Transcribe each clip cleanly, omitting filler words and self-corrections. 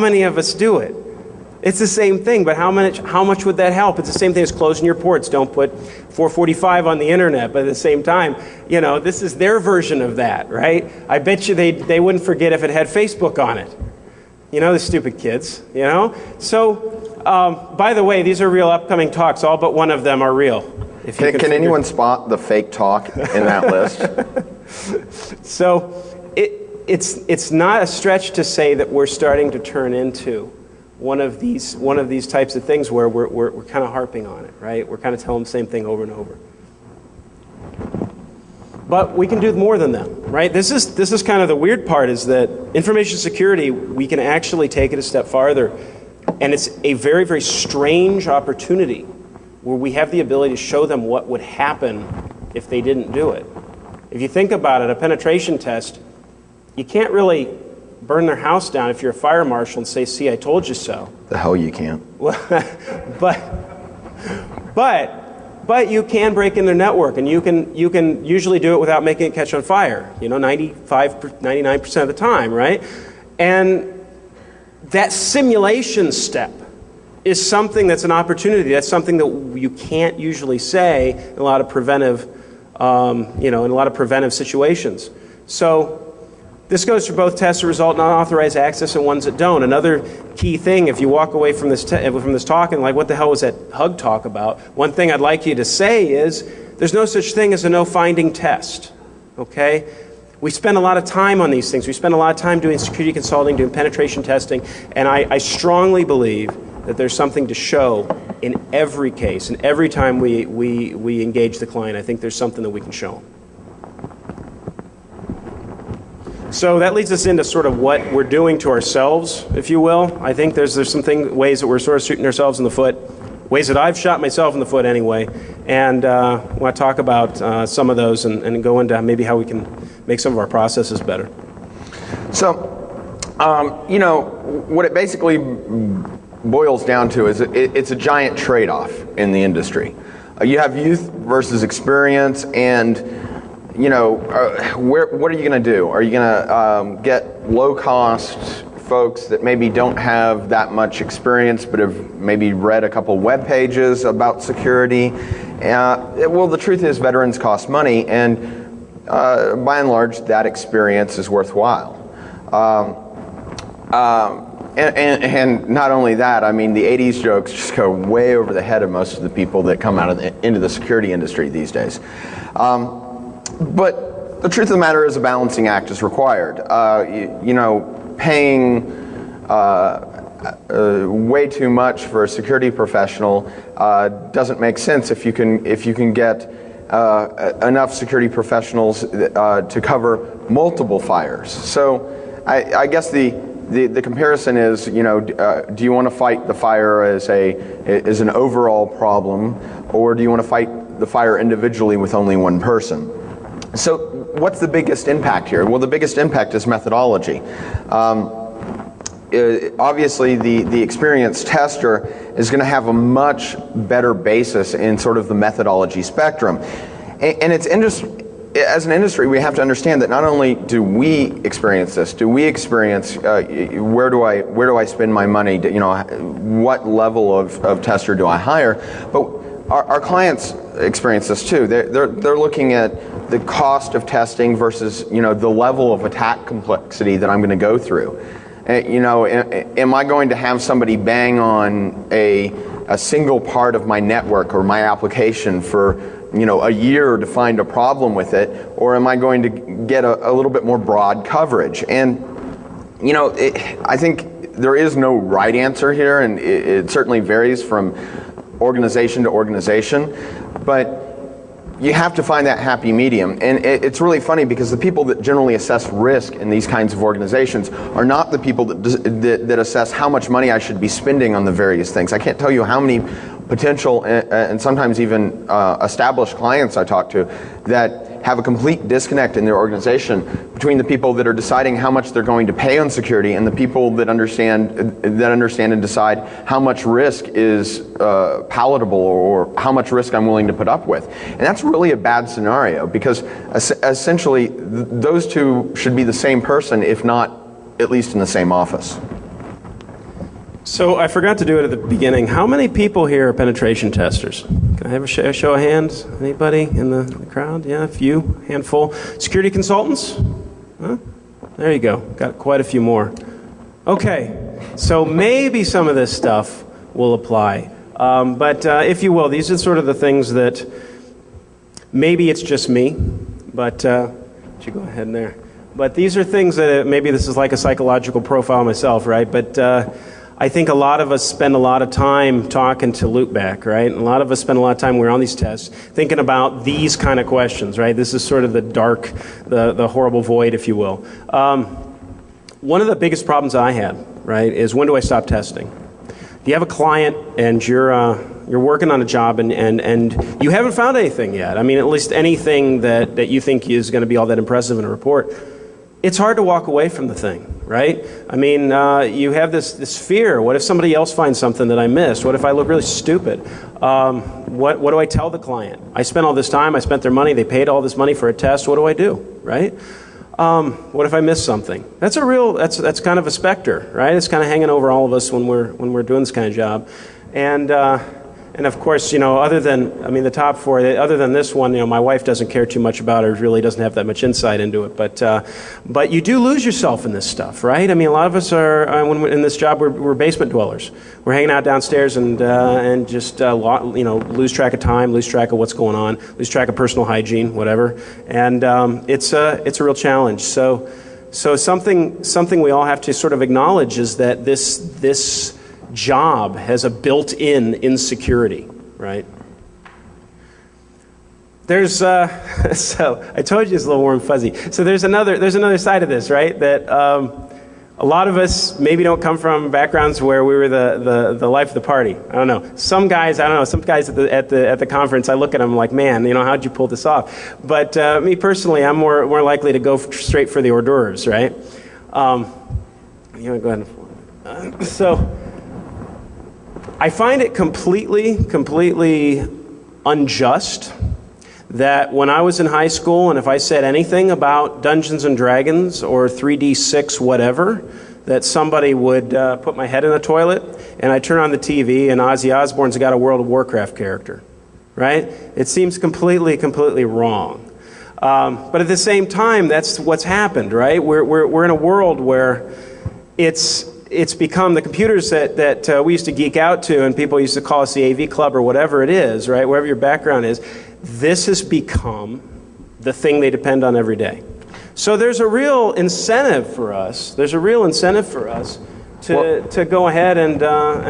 many of us do it? It's the same thing, but how much would that help? It's the same thing as closing your ports. Don't put 445 on the internet, but at the same time, this is their version of that, right? I bet you they wouldn't forget if it had Facebook on it. The stupid kids, So, by the way, these are real upcoming talks. All but one of them are real. Can anyone spot the fake talk in that list? So, it's not a stretch to say that we're starting to turn into one of these types of things where we're kind of harping on it, right? We're kind of telling the same thing over and over. But we can do more than that, right? This is kind of the weird part, is that information security, we can actually take it a step farther, and it's a very, very strange opportunity where we have the ability to show them what would happen if they didn't do it. If you think about it, a penetration test, you can't really burn their house down if you're a fire marshal and say, "See, I told you so." The hell you can't. But you can break in their network, and you can usually do it without making it catch on fire. 99% of the time, right? And that simulation step is something that's an opportunity. That's something that you can't usually say in a lot of preventive, in a lot of preventive situations. So this goes for both tests that result in unauthorized access and ones that don't. Another key thing, if you walk away from this talk and like, what the hell was that hug talk about? One thing I'd like you to say is, there's no such thing as a no-finding test, okay? We spend a lot of time on these things. We spend a lot of time doing security consulting, doing penetration testing, and I strongly believe that there's something to show in every case, and every time we engage the client, I think there's something that we can show them. So that leads us into sort of what we're doing to ourselves, if you will. I think there's some ways that we're sort of shooting ourselves in the foot, ways that I've shot myself in the foot anyway, and I want to talk about some of those and go into maybe how we can make some of our processes better. So, what it basically boils down to is it's a giant trade-off in the industry. You have youth versus experience, and what are you going to do? Are you going to get low-cost folks that maybe don't have that much experience but have maybe read a couple web pages about security? Well, the truth is veterans cost money, and by and large, that experience is worthwhile. And not only that, I mean, the 80s jokes just go way over the head of most of the people that come out into the security industry these days. But the truth of the matter is a balancing act is required. Paying way too much for a security professional doesn't make sense if you can get enough security professionals to cover multiple fires. So I guess the comparison is, do you want to fight the fire as an overall problem, or do you want to fight the fire individually with only one person? So what's the biggest impact here? Well, the biggest impact is methodology. Obviously, the experienced tester is going to have a much better basis in sort of the methodology spectrum. And as an industry, we have to understand that not only do we experience this, where do I spend my money? What level of tester do I hire? But our clients experience this too. They're looking at the cost of testing versus the level of attack complexity that I'm going to go through. Am I going to have somebody bang on a single part of my network or my application for a year to find a problem with it, or am I going to get a little bit more broad coverage? And I think there is no right answer here, and it certainly varies from organization to organization, but you have to find that happy medium. And it's really funny because the people that generally assess risk in these kinds of organizations are not the people that assess how much money I should be spending on the various things. I can't tell you how many potential and sometimes even established clients I talk to that have a complete disconnect in their organization between the people that are deciding how much they're going to pay on security and the people that understand and decide how much risk is palatable or how much risk I'm willing to put up with. And that's really a bad scenario because essentially those two should be the same person, if not at least in the same office. So I forgot to do it at the beginning. How many people here are penetration testers? Can I have a show of hands? Anybody in the crowd? Yeah, a few, handful. Security consultants? Huh? There you go. Got quite a few more. Okay, so maybe some of this stuff will apply. But if you will, these are sort of the things that maybe it's just me, but you go ahead in there. But these are things that maybe this is like a psychological profile myself, right? But I think a lot of us spend a lot of time talking to loopback, right? And a lot of us spend a lot of time when we're on these tests thinking about these kind of questions, right? This is sort of the dark, the horrible void, if you will. One of the biggest problems I had, right, is when do I stop testing? If you have a client and you're working on a job and you haven't found anything yet, I mean, at least anything that you think is going to be all that impressive in a report, it's hard to walk away from the thing, right? I mean, you have this fear. What if somebody else finds something that I missed? What if I look really stupid? What do I tell the client? I spent all this time, I spent their money, they paid all this money for a test, what do I do, right? What if I miss something? That's kind of a specter, right? It's kind of hanging over all of us when we're doing this kind of job. And of course, other than, the top four, other than this one, my wife doesn't care too much about it, really doesn't have that much insight into it. But you do lose yourself in this stuff, right? I mean, a lot of us are, when we're in this job, we're basement dwellers. We're hanging out downstairs and just, lose track of time, lose track of what's going on, lose track of personal hygiene, whatever. And it's a real challenge. So something we all have to sort of acknowledge is that this job has a built-in insecurity, right? There's so I told you it's a little warm fuzzy. So there's another side of this, right? That a lot of us maybe don't come from backgrounds where we were the life of the party. I don't know. Some guys at the conference, I look at them like, man, how'd you pull this off? But me personally, I'm more likely to go straight for the hors d'oeuvres, right? Go ahead. So I find it completely unjust that when I was in high school and if I said anything about Dungeons and Dragons or 3D6 whatever, that somebody would put my head in a toilet and I turn on the TV and Ozzy Osbourne's got a World of Warcraft character, right? It seems completely wrong. But at the same time, that's what's happened, right? We're in a world where it's become the computers that we used to geek out to and people used to call us the AV club or whatever it is, right? Wherever your background is, this has become the thing they depend on every day. So there's a real incentive for us. To go ahead and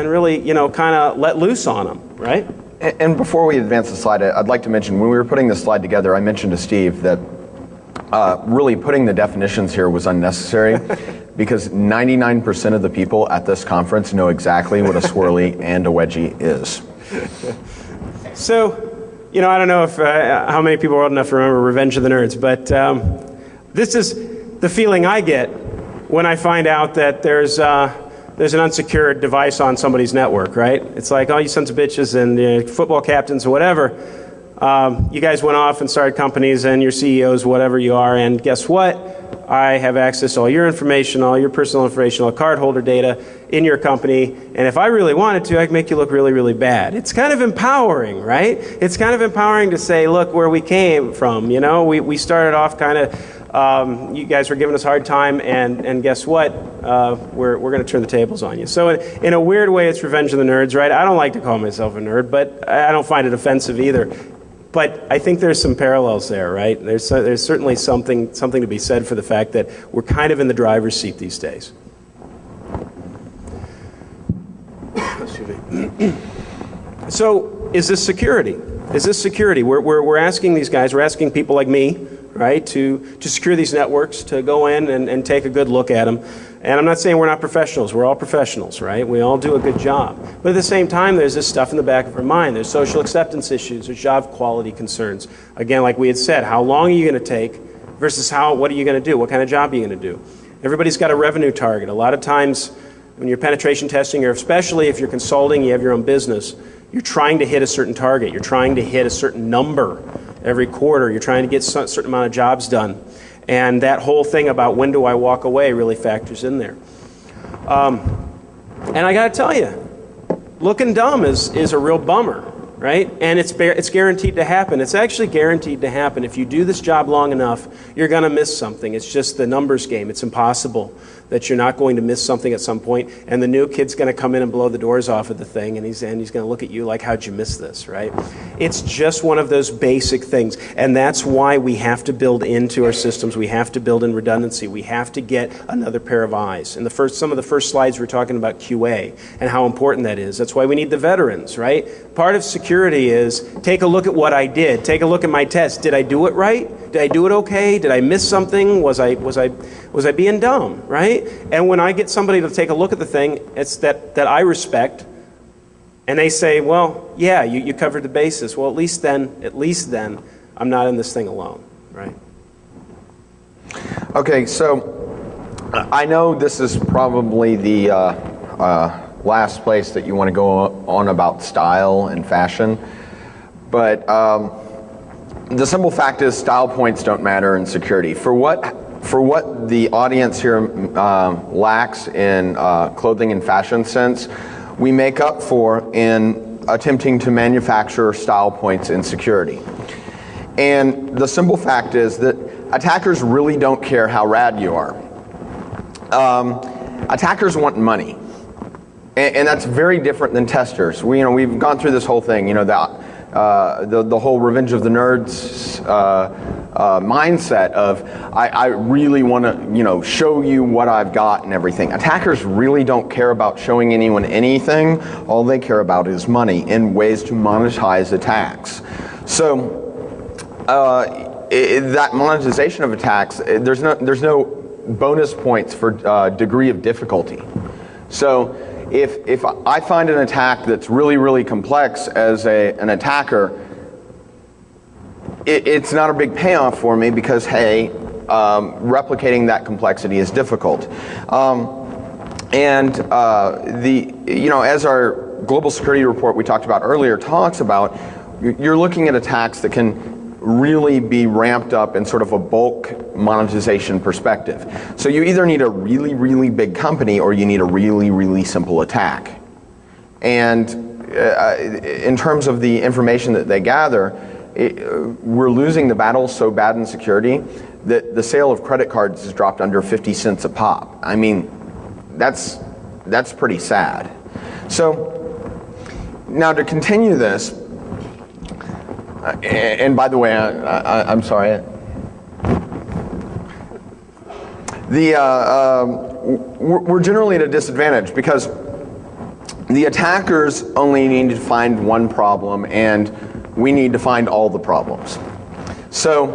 really, kind of let loose on them, right? And before we advance the slide, I'd like to mention, when we were putting this slide together, I mentioned to Steve that really putting the definitions here was unnecessary because 99% of the people at this conference know exactly what a swirly and a wedgie is. So, I don't know if how many people are old enough to remember Revenge of the Nerds, but this is the feeling I get when I find out that there's an unsecured device on somebody's network, right? It's like, oh, you sons of bitches and football captains or whatever. You guys went off and started companies and your CEOs, whatever you are, and guess what? I have access to all your information, all your personal information, all cardholder data in your company, and if I really wanted to, I could make you look really bad. It's kind of empowering, right? It's kind of empowering to say, look where we came from, we started off kind of, you guys were giving us a hard time, and guess what? We're going to turn the tables on you. So in a weird way, it's Revenge of the Nerds, right? I don't like to call myself a nerd, but I don't find it offensive either. But I think there's some parallels there, right? There's certainly something to be said for the fact that we're kind of in the driver's seat these days. So is this security? We're asking these guys, we're asking people like me, right, to secure these networks, to go in and take a good look at them. And I'm not saying we're not professionals. We're all professionals, right? We all do a good job. But at the same time, there's this stuff in the back of our mind. There's social acceptance issues. There's job quality concerns. Again, like we had said, how long are you going to take versus what are you going to do? What kind of job are you going to do? Everybody's got a revenue target. A lot of times when you're penetration testing, or especially if you're consulting, you have your own business, you're trying to hit a certain target. You're trying to hit a certain number every quarter. You're trying to get a certain amount of jobs done. And that whole thing about when do I walk away really factors in there. And I got to tell you, looking dumb is a real bummer, right? And it's guaranteed to happen. It's actually guaranteed to happen. If you do this job long enough, you're going to miss something. It's just the numbers game. It's impossible that you're not going to miss something at some point, and the new kid's going to come in and blow the doors off of the thing, and he's going to look at you like, how'd you miss this, right? It's just one of those basic things, and that's why we have to build into our systems. We have to build in redundancy. We have to get another pair of eyes. And some of the first slides we're talking about QA and how important that is. That's why we need the veterans, right? Part of security is take a look at what I did. Take a look at my test. Did I do it right? Did I do it okay? Did I miss something? Was I being dumb, right? And when I get somebody to take a look at the thing, it's that I respect, and they say, well, yeah, you covered the bases. Well, at least then, I'm not in this thing alone, right? Okay, so I know this is probably the last place that you want to go on about style and fashion, but the simple fact is style points don't matter in security. For what the audience here lacks in clothing and fashion sense, we make up for in attempting to manufacture style points in security. And the simple fact is that attackers really don't care how rad you are. Attackers want money. And that's very different than testers. We've gone through this whole thing, the whole Revenge of the Nerds mindset of I really want to show you what I've got and everything. Attackers really don't care about showing anyone anything. All they care about is money and ways to monetize attacks. So that monetization of attacks, there's no bonus points for degree of difficulty. So if I find an attack that's really, really complex as an attacker, it's not a big payoff for me because, hey, replicating that complexity is difficult. As our global security report we talked about earlier talks about, you're looking at attacks that can really be ramped up in sort of a bulk monetization perspective. So you either need a really, really big company or you need a really, really simple attack. And in terms of the information that they gather, we're losing the battle so bad in security that the sale of credit cards has dropped under 50 cents a pop. I mean, that's pretty sad. So now to continue this, and by the way, I'm sorry. We're generally at a disadvantage because the attackers only need to find one problem, and we need to find all the problems. So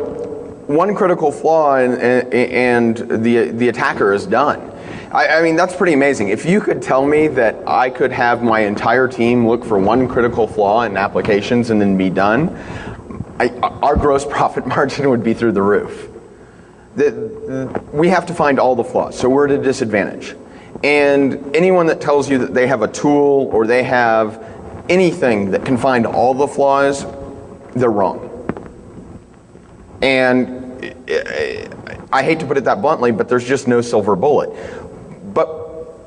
one critical flaw, and the attacker is done. I mean, that's pretty amazing. If you could tell me that I could have my entire team look for one critical flaw in applications and then be done, our gross profit margin would be through the roof. We have to find all the flaws, so we're at a disadvantage. And anyone that tells you that they have a tool or they have anything that can find all the flaws, they're wrong. And I hate to put it that bluntly, but there's just no silver bullet.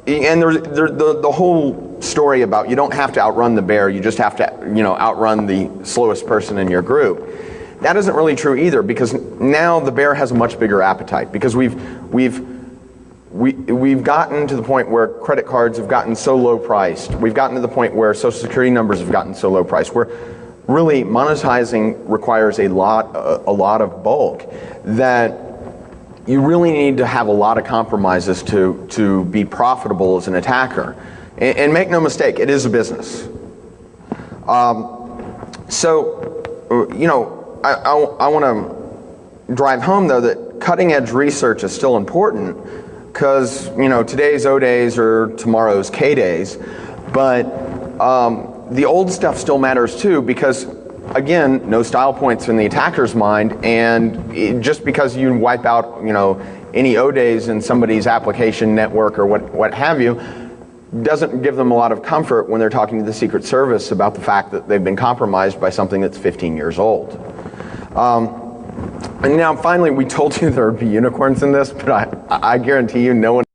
And there's the whole story about you don't have to outrun the bear, you just have to outrun the slowest person in your group. That isn't really true either, because now the bear has a much bigger appetite, because we've gotten to the point where credit cards have gotten so low priced. We've gotten to the point where social security numbers have gotten so low priced. Where really monetizing requires a lot of bulk that you really need to have a lot of compromises to be profitable as an attacker. And make no mistake, it is a business. I want to drive home though that cutting edge research is still important, because today's O days are tomorrow's K days, but the old stuff still matters too, because again, no style points in the attacker's mind, and just because you wipe out any O days in somebody's application network or what have you, doesn't give them a lot of comfort when they're talking to the Secret Service about the fact that they've been compromised by something that's 15 years old. And now finally, we told you there would be unicorns in this, but I guarantee you no one